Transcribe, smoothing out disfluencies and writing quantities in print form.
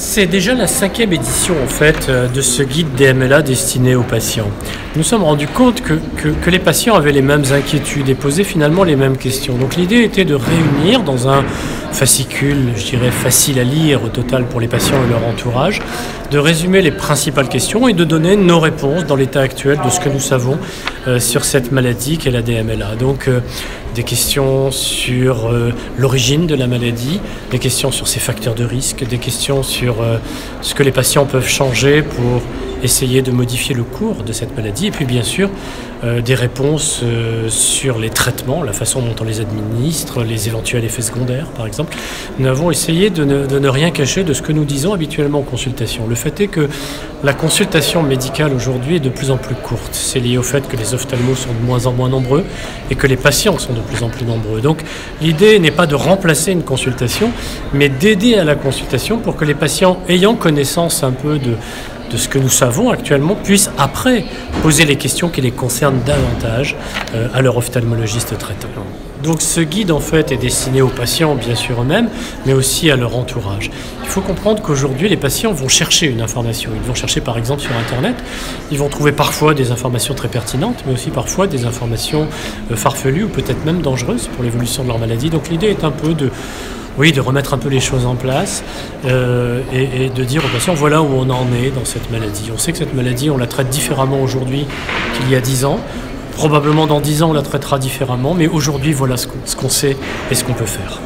C'est déjà la 5e édition en fait de ce guide DMLA destiné aux patients. Nous nous sommes rendus compte que les patients avaient les mêmes inquiétudes et posaient finalement les mêmes questions. Donc l'idée était de réunir dans un fascicule, je dirais facile à lire au total pour les patients et leur entourage, de résumer les principales questions et de donner nos réponses dans l'état actuel de ce que nous savons sur cette maladie qu'est la DMLA. Donc des questions sur l'origine de la maladie, des questions sur ses facteurs de risque, des questions sur ce que les patients peuvent changer pour essayer de modifier le cours de cette maladie, et puis bien sûr des réponses sur les traitements, la façon dont on les administre, les éventuels effets secondaires par exemple. Nous avons essayé de ne rien cacher de ce que nous disons habituellement en consultation. Le fait est que la consultation médicale aujourd'hui est de plus en plus courte. C'est lié au fait que les ophtalmos sont de moins en moins nombreux et que les patients sont de plus en plus nombreux. Donc l'idée n'est pas de remplacer une consultation, mais d'aider à la consultation pour que les patients ayant connaissance un peu de ce que nous savons actuellement, puissent après poser les questions qui les concernent davantage à leur ophtalmologiste traitant. Donc ce guide en fait est destiné aux patients bien sûr eux-mêmes, mais aussi à leur entourage. Il faut comprendre qu'aujourd'hui les patients vont chercher une information. Ils vont chercher par exemple sur Internet, ils vont trouver parfois des informations très pertinentes, mais aussi parfois des informations farfelues ou peut-être même dangereuses pour l'évolution de leur maladie. Donc l'idée est un peu de remettre un peu les choses en place et de dire aux patients voilà où on en est dans cette maladie. On sait que cette maladie, on la traite différemment aujourd'hui qu'il y a 10 ans. Probablement dans 10 ans, on la traitera différemment, mais aujourd'hui, voilà ce qu'on sait et ce qu'on peut faire.